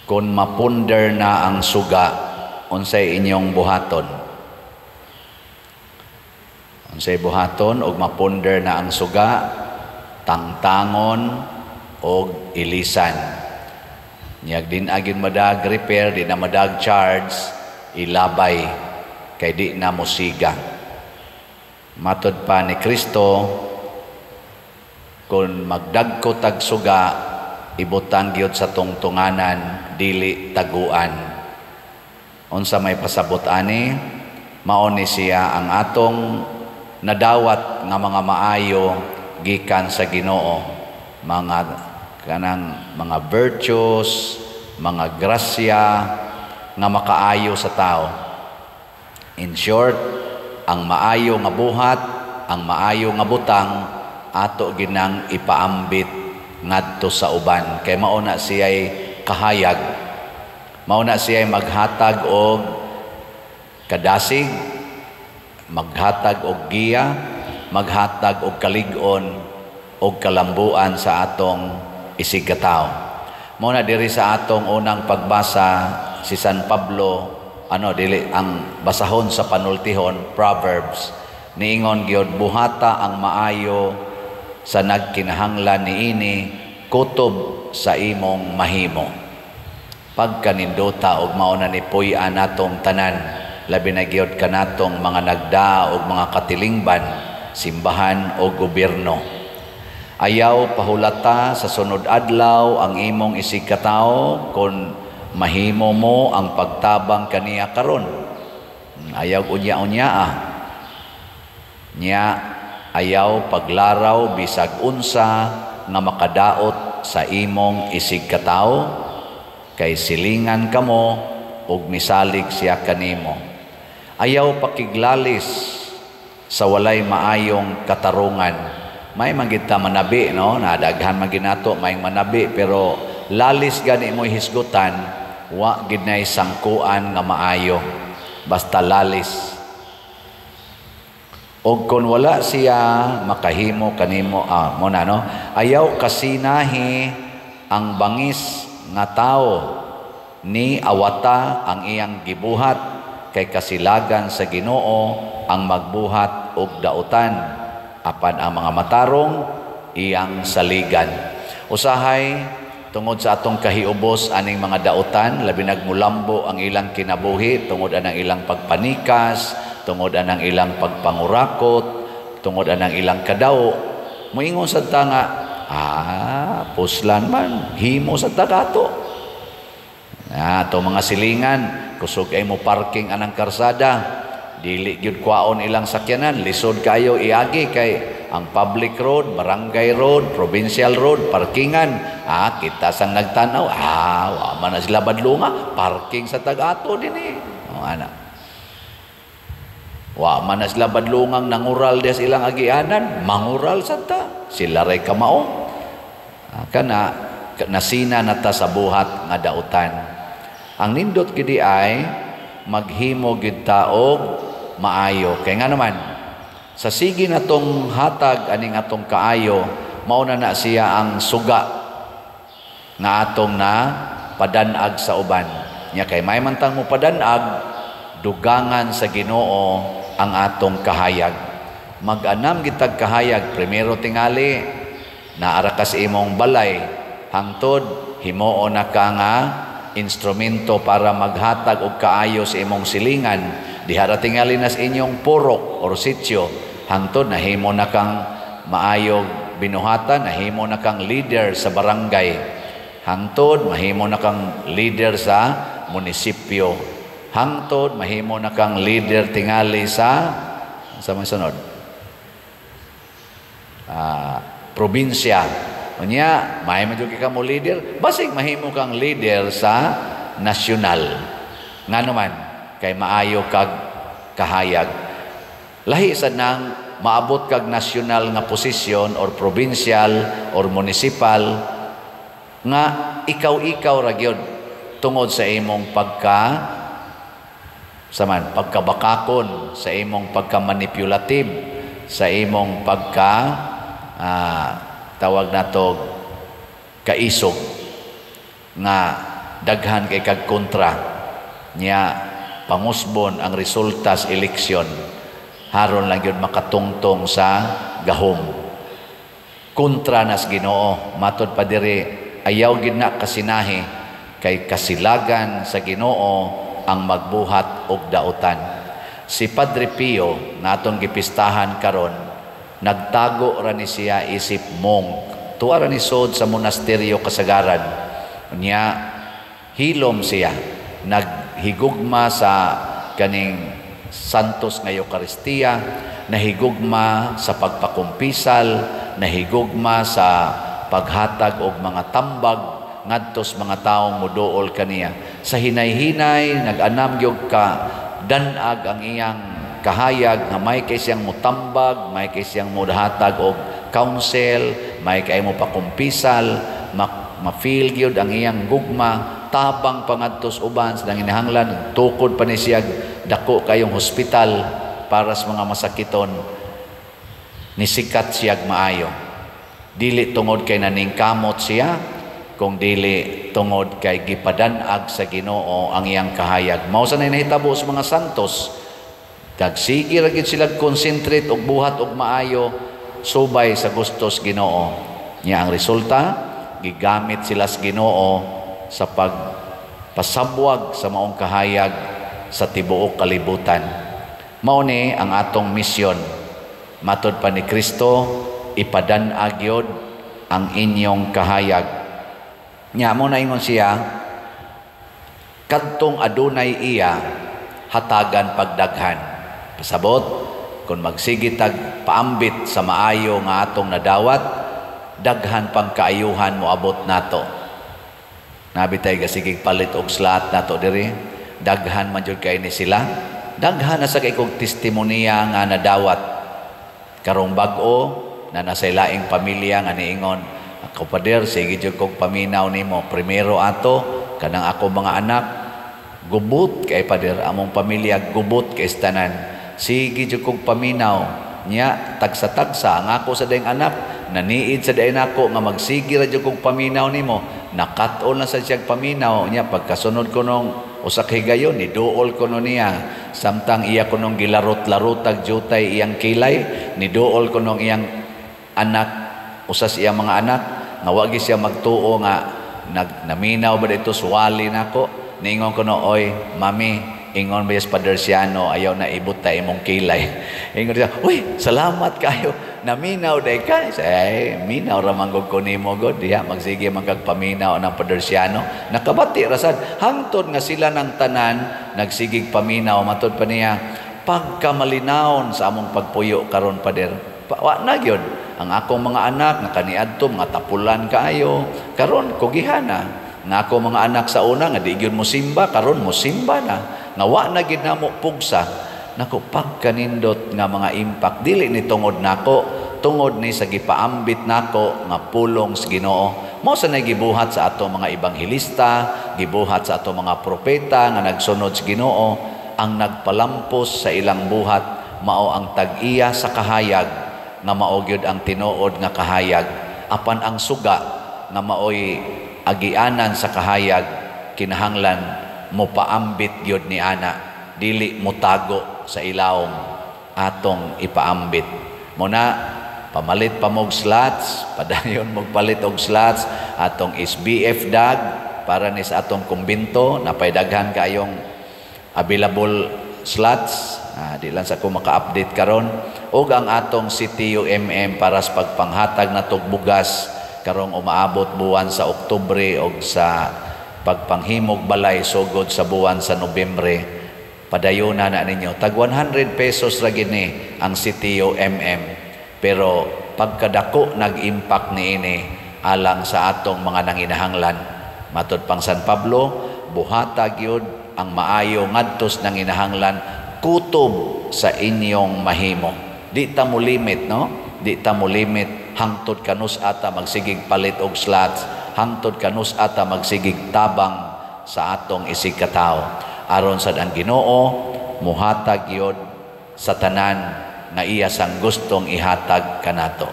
Kung mapunder na ang suga, unsay inyong buhaton? Unsay buhaton og mapunder na ang suga, tangtangon og ilisan. Nyag din agin madag repair, di na madag charge, ilabay kay di na musiga. Matod pa ni Kristo, kung magdagko tag suga, ibutang gyud sa tungtunganan, dili taguan. Unsa may pasabot ani, mao ni siya ang atong nadawat nga mga maayo gikan sa Ginoo, mga kanang mga virtues, mga grasya nga makaayo sa tao. In short, ang maayo nga buhat, ang maayo nga butang ato ginang ipaambit ngadto sa uban, kay mao na siya'y kahayag, mao na siya'y maghatag og kadasig, maghatag og giya, maghatag og kalig-on og kalambuan sa atong isig katawo. Mao na diri sa atong unang pagbasa si San Pablo, dili ang basahon sa panultihon, Proverbs, niingon gyud, buhata ang maayo sa nagkinahanglan niini, kutob sa imong mahimo. Pagkanindota og mao na ni puy-an natong tanan, labi na gyud kanatong mga nagda og mga katilingban, simbahan o gobyerno. Ayaw pahulata sa sunod adlaw ang imong isig katawo kung mahimo mo ang pagtabang kaniya karon. Ayaw unya-unya nya, ayaw paglaraw bisag unsa nga makadaot sa imong isig katawo, kay silingan kamo ug misalig siya kanimo. Ayaw pakiglalis sa walay maayong katarungan. May magita manabi, no? Nadaghan maginato may manabi, pero lalis gani mo hisgutan, wa gid nay sangkuan nga maayo, basta lalis. Og kung wala siya makahimo kanimo, muna, no? Ayaw kasinahi ang bangis nga tao, ni awata ang iyang gibuhat, kay kasilagan sa Ginoo ang magbuhat og dautan, apan ang mga matarong iyang saligan. Usahay tungod sa atong kahiubos aning mga dautan, labi nagmulambo ang ilang kinabuhi tungod anang ilang pagpanikas, tungod anang ilang pagpangurakot, tungod anang ilang kadaw. Moingon sad ta nga, puslan man, himo sa tagato. Ato mga silingan, kusog ay mo parking anang karsada, dili gyud kwaon ilang sakyanan, lisod kayo iagi kay ang public road, barangay road, provincial road, parkingan. Kita sang nagtanaw, wa man na sila badlunga, parking sa tagato dinhi. Wa man na sila badlungang nangural des ilang agianan, mangural sa ta, sila ray kamao. Kana nasina na ta sa buhat nga dautan. Ang nindot gidi ay maghimo gid ta og maayo. Kaya nga naman, sa sige na tong hatag aning atong kaayo, mauna na siya ang suga nga atong na padanag sa uban. Nya kay may mantang mo padanag, dugangan sa Ginoo ang atong kahayag. Mag-anam gitag kahayag, primero tingali, naara ka sa imong balay, hangtod, himoo na ka nga instrumento para maghatag og kaayo sa imong silingan. Dihara tingali nas inyong purok or sitio, hangtod nahimo na kang maayog binuhatan, nahimo na kang leader sa barangay, hangtod mahimo na kang leader sa munisipyo, hangtod mahimo na kang leader tingali sa masunod probinsya. Unya may madyo ka mo leader, basig mahimo kang leader sa nasyonal. Nga naman kay maayo kag kahayag. Lahi sad nang maabot kag nasyonal nga posisyon or provincial or municipal nga ikaw ra gyud tungod sa imong pagkabakakon, sa imong pagkamanipulative, sa imong tawag nato kaisog nga daghan kay kag kontra niya pangusbon ang resulta sa eleksyon haron lang yun makatungtong sa gahom. Kontra nas Ginoo, matod pa diri ayaw gid na kasinahi kay kasilagan sa Ginoo ang magbuhat og dautan. Si Padre Pio natong gipistahan karon, nagtago ra ni siya isip monk. Tuwa ra ni sod sa monasteryo kasagaran. Nya hilom siya, naghigugma sa kaning santos nga Eucharistia, nahigugma sa pagpakumpisal, nahigugma sa paghatag og mga tambag ngadtos mga taong moduol kaniya. Sa hinay-hinay nag-anam gyud ka danag ang iyang kahayag nga may kay siyang mutambag, may kay siyang mohatag og counsel, may kay mo pakumpisal, ma-feel gyud ang iyang gugma, tabang pangadtos uban sa nanginahanglan, tukod pa ni siya dako kayong hospital para sa mga masakiton, nisikat siya maayo. Dili tungod kay naningkamot siya, kung dili tungod kay gipadanag sa Ginoo ang iyang kahayag. Mao sa nahitabo sa mga santos, dagsige ra gid sila concentrate og buhat og maayo subay sa gustos Ginoo. Nya ang resulta, gigamit sila sa Ginoo sa pagpasabwag sa maong kahayag sa tibuok kalibutan. Mao ni ang atong misyon. Matod pa ni Kristo, ipadanag yod ang inyong kahayag. Nya mo na ingon siya, kadtong adunay iya hatagan pagdaghan. Pasabot, kung magsigitag paambit sa maayo nga atong nadawat, daghan pang kaayuhan mo abot nato. Nabitay gasigig palit og slat nato diri, daghan man jud kay ni sila, daghan na sa kay kog testimonya nga nadawat. Karong bag-o na nasa laing pamilya nga niingon, ako pader, sige jud kog paminaw nimo. Primero ato, kanang ako mga anak, gubot kay pader, among pamilya gubot kay tanan. Sige jud kog paminaw nya tagsa-tagsa nga ako sa daing anak, naniid sa daing ako nga magsige ra jud kog paminaw nimo. Nakat-on na sa siyang paminaw nya pagkasunod ko nung usa ka higayon ni duol ko no niya. Samtang iya ko nung gilarot-larotag jutay iyang kilay, ni duol ko nung iyang anak, usas iyang mga anak, nga wagi siya magtuo nga naminaw ba dito suwali nako. Ningon ko no, oy mami, ingon ba yes Padersiano, ayaw na ibutay imong kilay. Ingon siya, uy, salamat kayo, naminaw day ka. Ay, minaw ramang ko nimo god diha, magsige man kag paminaw ng Padersiano. Nakabati rasad, hangtod nga sila ng tanan nagsigig paminaw. Matod pa niya, pagkamalinawon sa among pagpuyo karon pader, wa na gyud ang akong mga anak nga kaniadto mga tapulan kaayo, karon kugihana. Nga ako mga anak sa una nga di gyud mo simba, karon mo simba na. Nga wa na gid namo pugsa. Nako pagkanindot nga mga impact dili ni tungod nako, tungod ni sa gipaambit nako nga pulong sa Ginoo. Mao sa nagibuhat sa ato mga ebanghelista, gibuhat sa ato mga propeta nga nagsunod sa Ginoo, ang nagpalampos sa ilang buhat mao ang tag-iya sa kahayag nga mao gyud ang tinuod nga kahayag. Apan ang suga nga maoy agianan sa kahayag, kinahanglan mo paambit gyud ni ana, dili mutago sa ilawom atong ipaambit. Muna pamalit pa mog slots, padayon mog palit og slots atong SBF dag para ni sa atong kumbinto, napay daghan kayong available slots. Di lang sa ko maka-update karon, og ang atong CTUMM para sa pagpanghatag na tugbugas karong umaabot buwan sa Oktubre og sa pagpanghimog balay sugod sa buwan sa Nobyembre. Padayuna na ninyo, tag 100 pesos ra gini ang CTUMM, pero pagkadako nag-impact niini alang sa atong mga nanginahanglan. Matod pang San Pablo, buhatag yun ang maayo ngadtos nanginahanglan kutob sa inyong mahimo. Di ta mo limit, no? Di ta mo limit hangtod kanus ata magsigig palit og slots, hangtod kanus ata magsigig tabang sa atong isig katao. Aron sad ang Ginoo muhatag yod sa tanan nga iya sang gustong ihatag kanato.